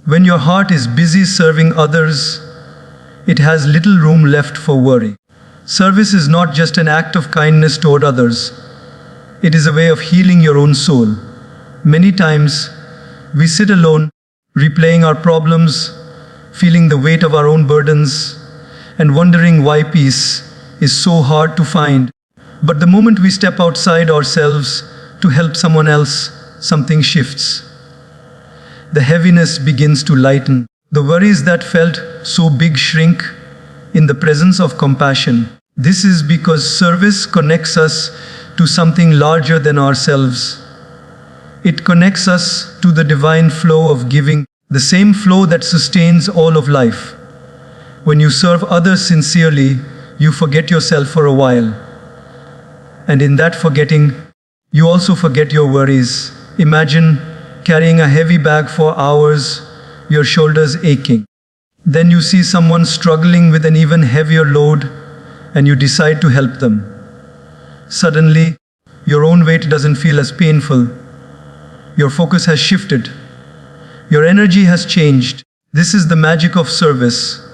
When your heart is busy serving others, it has little room left for worry. Service is not just an act of kindness toward others. It is a way of healing your own soul. Many times, we sit alone, replaying our problems, feeling the weight of our own burdens, and wondering why peace is so hard to find. But the moment we step outside ourselves to help someone else, something shifts. The heaviness begins to lighten. The worries that felt so big shrink in the presence of compassion. This is because service connects us to something larger than ourselves. It connects us to the divine flow of giving, the same flow that sustains all of life. When you serve others sincerely, you forget yourself for a while. And in that forgetting, you also forget your worries. Imagine carrying a heavy bag for hours, your shoulders aching. Then you see someone struggling with an even heavier load, and you decide to help them. Suddenly, your own weight doesn't feel as painful. Your focus has shifted. Your energy has changed. This is the magic of service.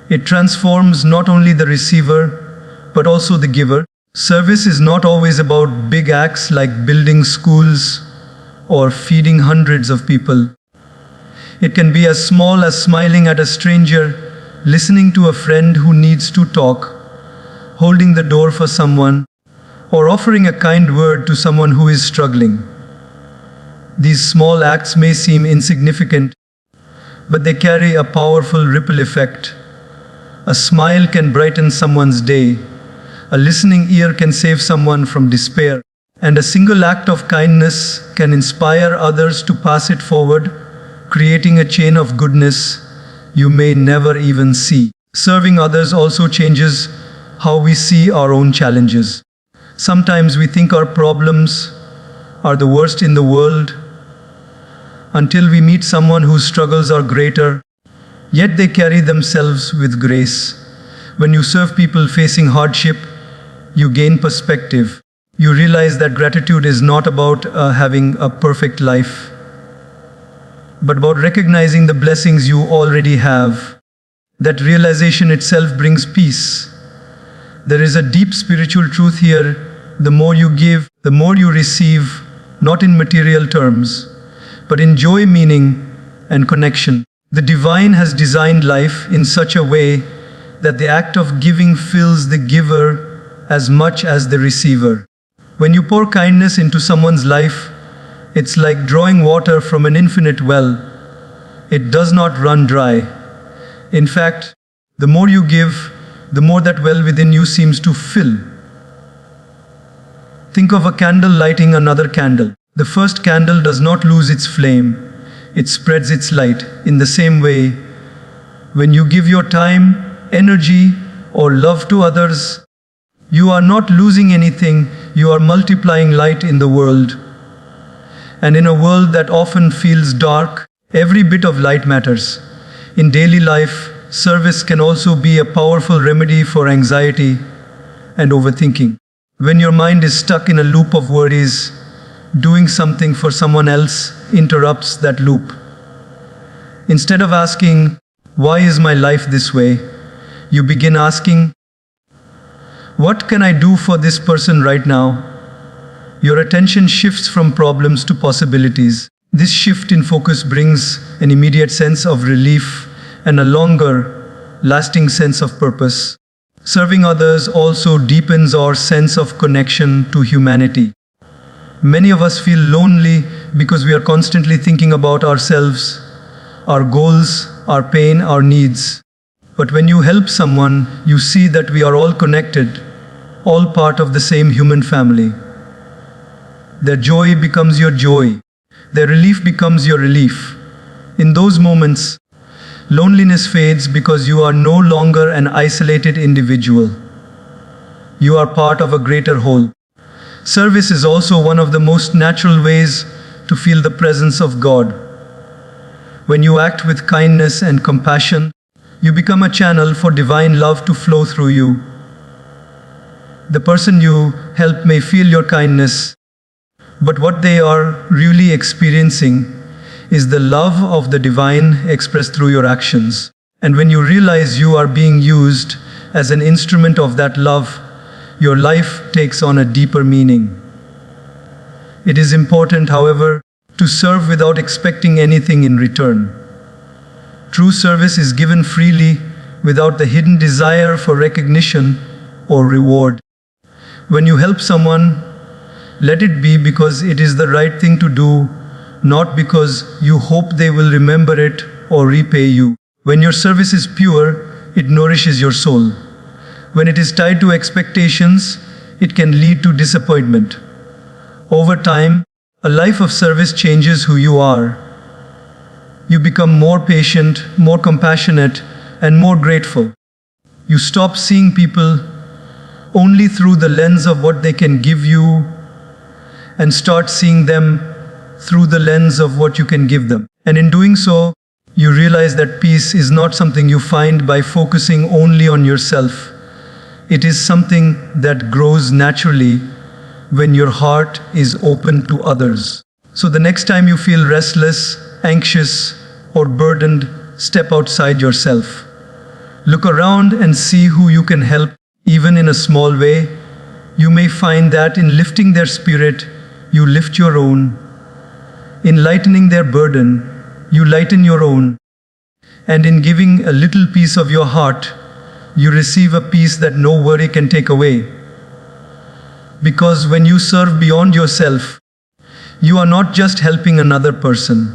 It transforms not only the receiver, but also the giver. Service is not always about big acts like building schools or feeding hundreds of people. It can be as small as smiling at a stranger, listening to a friend who needs to talk, holding the door for someone, or offering a kind word to someone who is struggling. These small acts may seem insignificant, but they carry a powerful ripple effect. A smile can brighten someone's day, a listening ear can save someone from despair, and a single act of kindness can inspire others to pass it forward, creating a chain of goodness you may never even see. Serving others also changes how we see our own challenges. Sometimes we think our problems are the worst in the world until we meet someone whose struggles are greater, yet they carry themselves with grace. When you serve people facing hardship, you gain perspective. You realize that gratitude is not about having a perfect life, but about recognizing the blessings you already have. That realization itself brings peace. There is a deep spiritual truth here. The more you give, the more you receive, not in material terms, but in joy, meaning, and connection. The divine has designed life in such a way that the act of giving fills the giver as much as the receiver. When you pour kindness into someone's life, it's like drawing water from an infinite well. It does not run dry. In fact, the more you give, the more that well within you seems to fill. Think of a candle lighting another candle. The first candle does not lose its flame. It spreads its light. In the same way, when you give your time, energy, or love to others, you are not losing anything, you are multiplying light in the world. And in a world that often feels dark, every bit of light matters. In daily life, service can also be a powerful remedy for anxiety and overthinking. When your mind is stuck in a loop of worries, doing something for someone else interrupts that loop. Instead of asking, "Why is my life this way?" you begin asking, "What can I do for this person right now?" Your attention shifts from problems to possibilities. This shift in focus brings an immediate sense of relief and a longer, lasting sense of purpose. Serving others also deepens our sense of connection to humanity. Many of us feel lonely because we are constantly thinking about ourselves, our goals, our pain, our needs. But when you help someone, you see that we are all connected, all part of the same human family. Their joy becomes your joy. Their relief becomes your relief. In those moments, loneliness fades because you are no longer an isolated individual. You are part of a greater whole. Service is also one of the most natural ways to feel the presence of God. When you act with kindness and compassion, you become a channel for divine love to flow through you. The person you help may feel your kindness, but what they are really experiencing is the love of the divine expressed through your actions. And when you realize you are being used as an instrument of that love, your life takes on a deeper meaning. It is important, however, to serve without expecting anything in return. True service is given freely, without the hidden desire for recognition or reward. When you help someone, let it be because it is the right thing to do, not because you hope they will remember it or repay you. When your service is pure, it nourishes your soul. When it is tied to expectations, it can lead to disappointment. Over time, a life of service changes who you are. You become more patient, more compassionate, and more grateful. You stop seeing people only through the lens of what they can give you and start seeing them through the lens of what you can give them. And in doing so, you realize that peace is not something you find by focusing only on yourself. It is something that grows naturally when your heart is open to others. So the next time you feel restless, anxious, or burdened, step outside yourself. Look around and see who you can help, even in a small way. You may find that in lifting their spirit, you lift your own. In lightening their burden, you lighten your own. And in giving a little piece of your heart, you receive a peace that no worry can take away. Because when you serve beyond yourself, you are not just helping another person.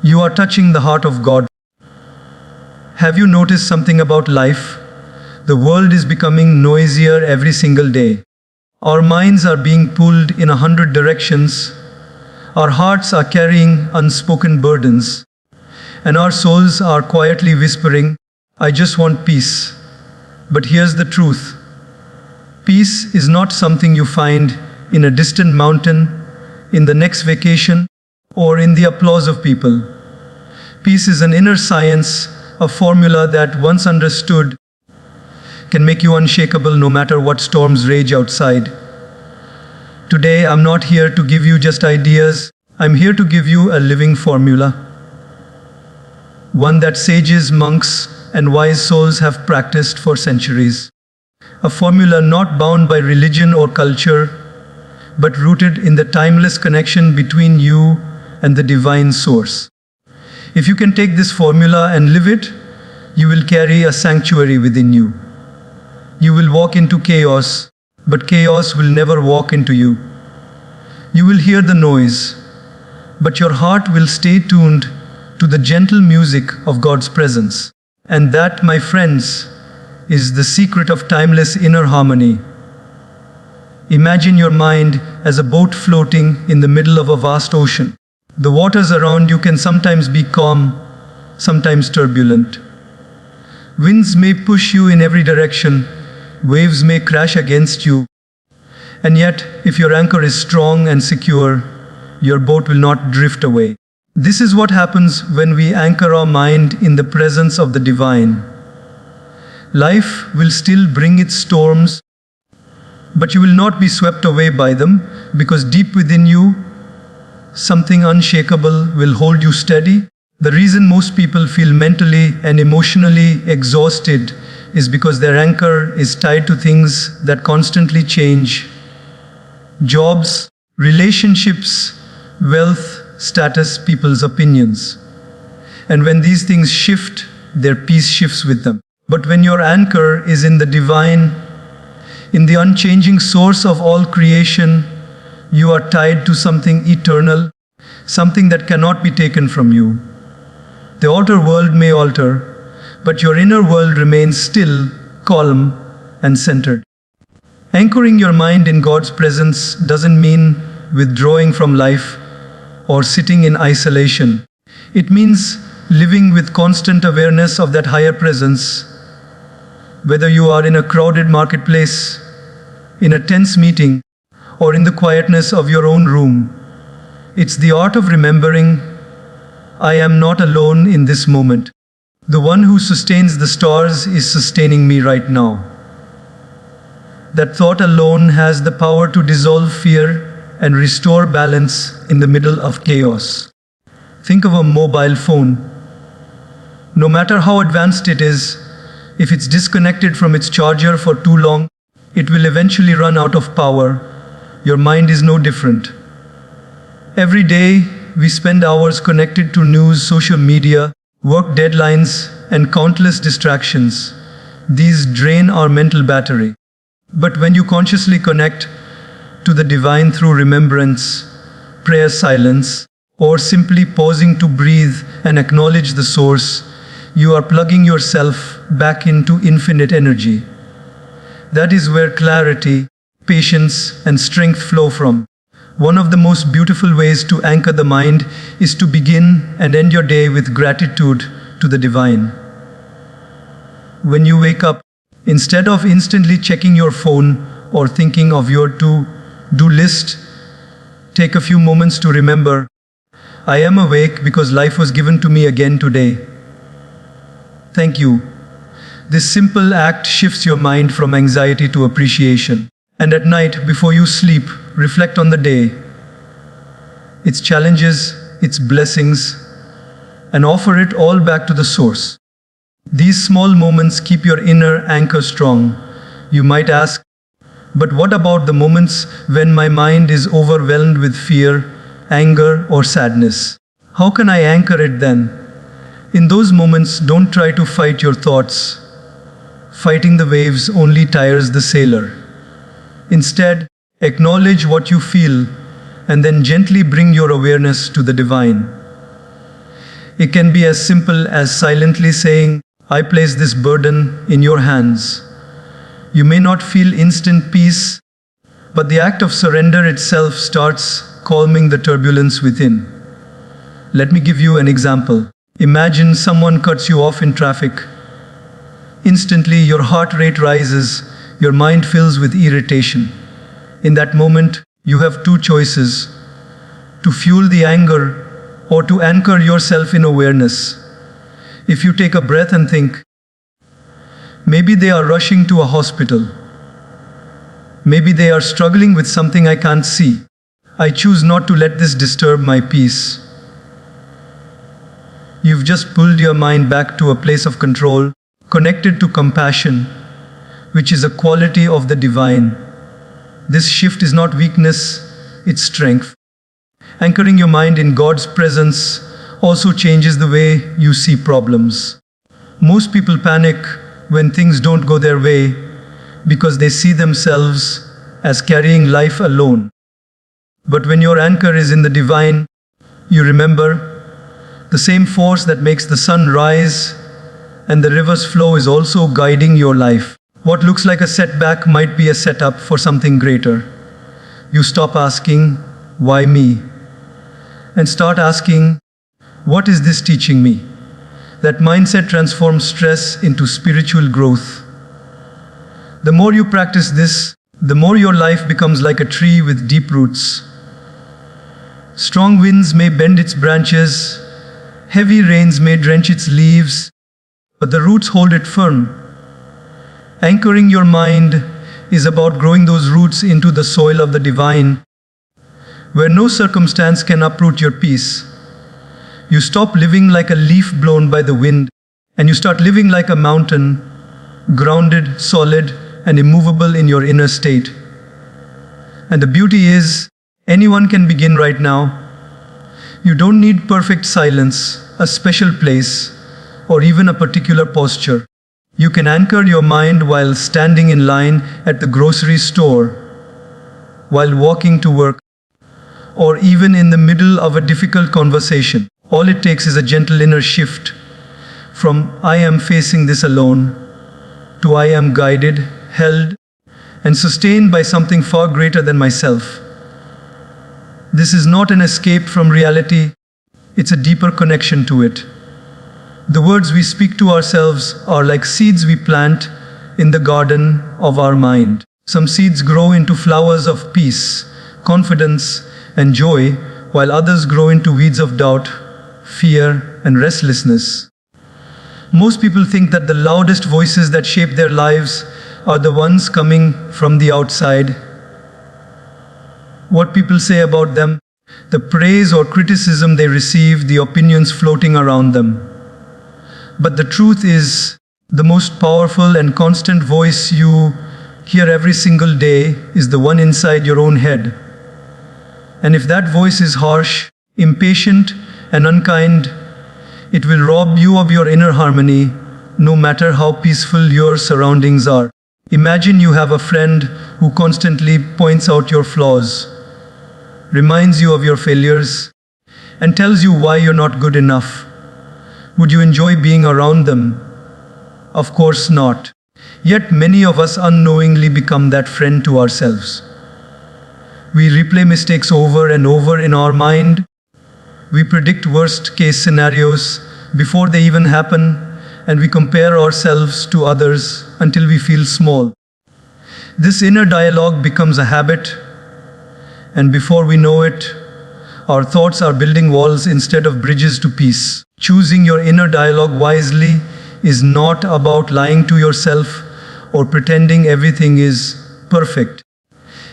You are touching the heart of God. Have you noticed something about life? The world is becoming noisier every single day. Our minds are being pulled in 100 directions. Our hearts are carrying unspoken burdens. And our souls are quietly whispering, "I just want peace." But here's the truth. Peace is not something you find in a distant mountain, in the next vacation, or in the applause of people. Peace is an inner science, a formula that, once understood, can make you unshakable no matter what storms rage outside. Today, I'm not here to give you just ideas. I'm here to give you a living formula. One that sages, monks, and wise souls have practiced for centuries. A formula not bound by religion or culture, but rooted in the timeless connection between you and the divine source. If you can take this formula and live it, you will carry a sanctuary within you. You will walk into chaos, but chaos will never walk into you. You will hear the noise, but your heart will stay tuned to the gentle music of God's presence. And that, my friends, is the secret of timeless inner harmony. Imagine your mind as a boat floating in the middle of a vast ocean. The waters around you can sometimes be calm, sometimes turbulent. Winds may push you in every direction, waves may crash against you, and yet, if your anchor is strong and secure, your boat will not drift away. This is what happens when we anchor our mind in the presence of the divine. Life will still bring its storms, but you will not be swept away by them, because deep within you, something unshakable will hold you steady. The reason most people feel mentally and emotionally exhausted is because their anchor is tied to things that constantly change. Jobs, relationships, wealth, status, people's opinions. And when these things shift, their peace shifts with them. But when your anchor is in the divine, in the unchanging source of all creation, you are tied to something eternal, something that cannot be taken from you. The outer world may alter, but your inner world remains still, calm, and centered. Anchoring your mind in God's presence doesn't mean withdrawing from life or sitting in isolation. It means living with constant awareness of that higher presence. Whether you are in a crowded marketplace, in a tense meeting, or in the quietness of your own room, it's the art of remembering, I am not alone in this moment. The one who sustains the stars is sustaining me right now. That thought alone has the power to dissolve fear and restore balance in the middle of chaos. Think of a mobile phone. No matter how advanced it is, if it's disconnected from its charger for too long, it will eventually run out of power. Your mind is no different. Every day, we spend hours connected to news, social media, work deadlines, and countless distractions. These drain our mental battery. But when you consciously connect to the divine through remembrance, prayer, silence, or simply pausing to breathe and acknowledge the source, you are plugging yourself back into infinite energy. That is where clarity, patience, and strength flow from. One of the most beautiful ways to anchor the mind is to begin and end your day with gratitude to the divine. When you wake up, instead of instantly checking your phone or thinking of your to-do list, take a few moments to remember, I am awake because life was given to me again today. Thank you. This simple act shifts your mind from anxiety to appreciation. And at night, before you sleep, reflect on the day, its challenges, its blessings, and offer it all back to the source. These small moments keep your inner anchor strong. You might ask, but what about the moments when my mind is overwhelmed with fear, anger, or sadness? How can I anchor it then? In those moments, don't try to fight your thoughts. Fighting the waves only tires the sailor. Instead, acknowledge what you feel and then gently bring your awareness to the divine. It can be as simple as silently saying, I place this burden in your hands. You may not feel instant peace, but the act of surrender itself starts calming the turbulence within. Let me give you an example. Imagine someone cuts you off in traffic. Instantly, your heart rate rises, your mind fills with irritation. In that moment, you have two choices: to fuel the anger or to anchor yourself in awareness. If you take a breath and think, maybe they are rushing to a hospital. Maybe they are struggling with something I can't see. I choose not to let this disturb my peace. You've just pulled your mind back to a place of control, connected to compassion, which is a quality of the divine. This shift is not weakness, it's strength. Anchoring your mind in God's presence also changes the way you see problems. Most people panic when things don't go their way because they see themselves as carrying life alone. But when your anchor is in the divine, you remember the same force that makes the sun rise and the river's flow is also guiding your life. What looks like a setback might be a setup for something greater. You stop asking, why me? And start asking, what is this teaching me? That mindset transforms stress into spiritual growth. The more you practice this, the more your life becomes like a tree with deep roots. Strong winds may bend its branches, heavy rains may drench its leaves, but the roots hold it firm. Anchoring your mind is about growing those roots into the soil of the divine, where no circumstance can uproot your peace. You stop living like a leaf blown by the wind, and you start living like a mountain, grounded, solid, and immovable in your inner state. And the beauty is, anyone can begin right now. You don't need perfect silence, a special place, or even a particular posture. You can anchor your mind while standing in line at the grocery store, while walking to work, or even in the middle of a difficult conversation. All it takes is a gentle inner shift from I am facing this alone to I am guided, held, and sustained by something far greater than myself. This is not an escape from reality, it's a deeper connection to it. The words we speak to ourselves are like seeds we plant in the garden of our mind. Some seeds grow into flowers of peace, confidence, and joy, while others grow into weeds of doubt, fear, and restlessness. Most people think that the loudest voices that shape their lives are the ones coming from the outside. What people say about them, The praise or criticism they receive, the opinions floating around them. But the truth is, the most powerful and constant voice you hear every single day is the one inside your own head. And if that voice is harsh, impatient, and unkind, it will rob you of your inner harmony, no matter how peaceful your surroundings are. Imagine you have a friend who constantly points out your flaws, reminds you of your failures, and tells you why you're not good enough. Would you enjoy being around them? Of course not. Yet many of us unknowingly become that friend to ourselves. We replay mistakes over and over in our mind. We predict worst-case scenarios before they even happen, and we compare ourselves to others until we feel small. This inner dialogue becomes a habit, and before we know it, our thoughts are building walls instead of bridges to peace. Choosing your inner dialogue wisely is not about lying to yourself or pretending everything is perfect.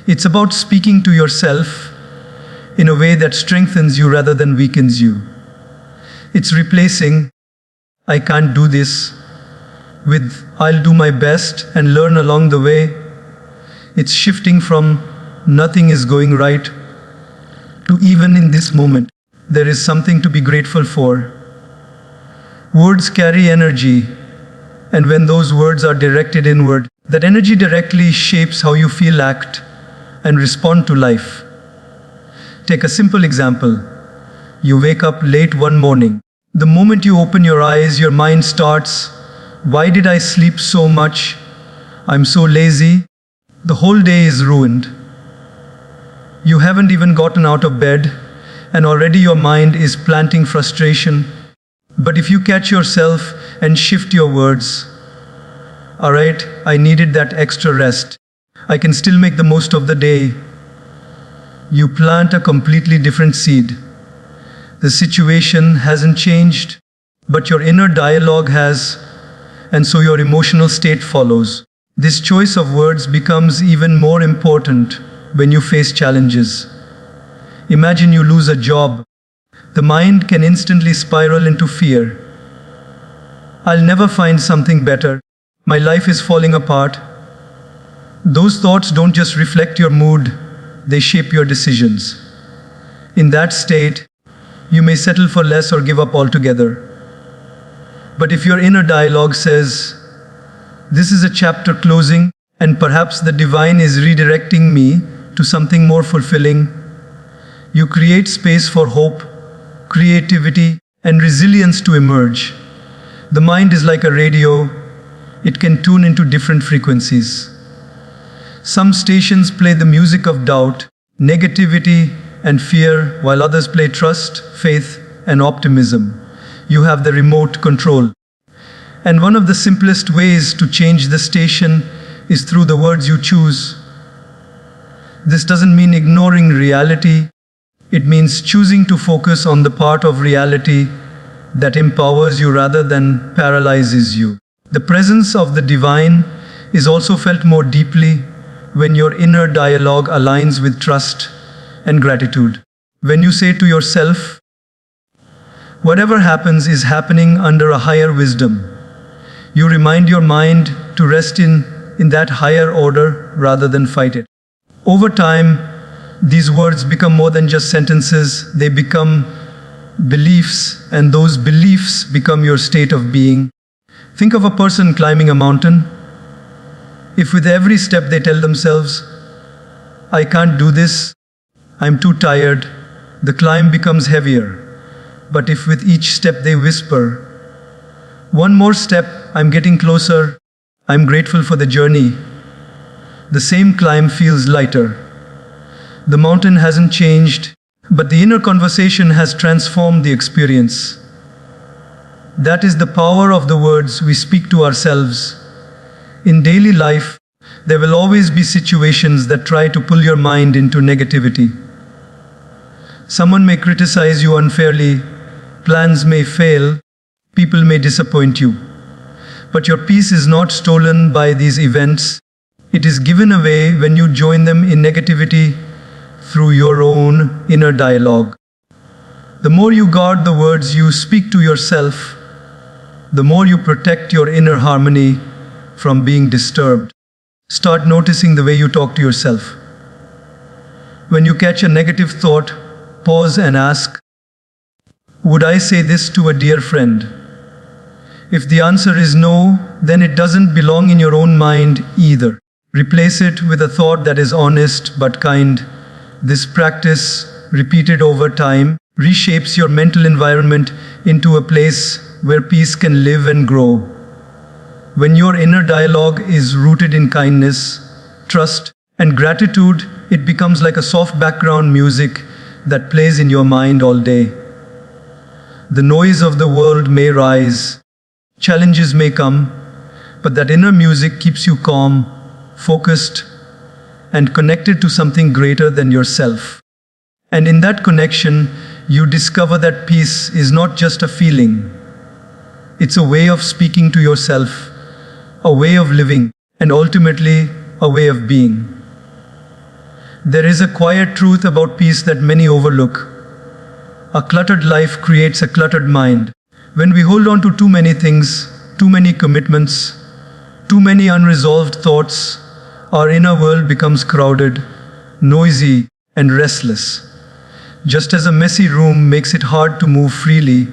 It's about speaking to yourself in a way that strengthens you rather than weakens you. It's replacing, "I can't do this," with "I'll do my best and learn along the way." It's shifting from "nothing is going right" to "even in this moment, there is something to be grateful for." Words carry energy, and when those words are directed inward, that energy directly shapes how you feel, act, and respond to life. Take a simple example. You wake up late one morning. The moment you open your eyes, your mind starts, "Why did I sleep so much? I'm so lazy." The whole day is ruined. You haven't even gotten out of bed, and already your mind is planting frustration. But if you catch yourself and shift your words, "Alright, I needed that extra rest. I can still make the most of the day," you plant a completely different seed. The situation hasn't changed, but your inner dialogue has, and so your emotional state follows. This choice of words becomes even more important when you face challenges. Imagine you lose a job. The mind can instantly spiral into fear. "I'll never find something better. My life is falling apart." Those thoughts don't just reflect your mood, they shape your decisions. In that state, you may settle for less or give up altogether. But if your inner dialogue says, "This is a chapter closing, and perhaps the divine is redirecting me to something more fulfilling," you create space for hope, creativity, and resilience to emerge. The mind is like a radio. It can tune into different frequencies. Some stations play the music of doubt, negativity, and fear, while others play trust, faith, and optimism. You have the remote control. And one of the simplest ways to change the station is through the words you choose. This doesn't mean ignoring reality. It means choosing to focus on the part of reality that empowers you rather than paralyzes you. The presence of the divine is also felt more deeply when your inner dialogue aligns with trust and gratitude. When you say to yourself, "Whatever happens is happening under a higher wisdom," you remind your mind to rest in that higher order rather than fight it. Over time, these words become more than just sentences. They become beliefs, and those beliefs become your state of being. Think of a person climbing a mountain. If with every step they tell themselves, "I can't do this, I'm too tired," the climb becomes heavier. But if with each step they whisper, "One more step, I'm getting closer, I'm grateful for the journey," the same climb feels lighter. The mountain hasn't changed, but the inner conversation has transformed the experience. That is the power of the words we speak to ourselves. In daily life, there will always be situations that try to pull your mind into negativity. Someone may criticize you unfairly, plans may fail, people may disappoint you. But your peace is not stolen by these events. It is given away when you join them in negativity, through your own inner dialogue. The more you guard the words you speak to yourself, the more you protect your inner harmony from being disturbed. Start noticing the way you talk to yourself. When you catch a negative thought, pause and ask, would I say this to a dear friend? If the answer is no, then it doesn't belong in your own mind either. Replace it with a thought that is honest but kind. This practice, repeated over time, reshapes your mental environment into a place where peace can live and grow. When your inner dialogue is rooted in kindness, trust, and gratitude, it becomes like a soft background music that plays in your mind all day. The noise of the world may rise, challenges may come, but that inner music keeps you calm, focused, and connected to something greater than yourself. And in that connection, you discover that peace is not just a feeling. It's a way of speaking to yourself, a way of living, and ultimately, a way of being. There is a quiet truth about peace that many overlook. A cluttered life creates a cluttered mind. When we hold on to too many things, too many commitments, too many unresolved thoughts, our inner world becomes crowded, noisy, and restless. Just as a messy room makes it hard to move freely,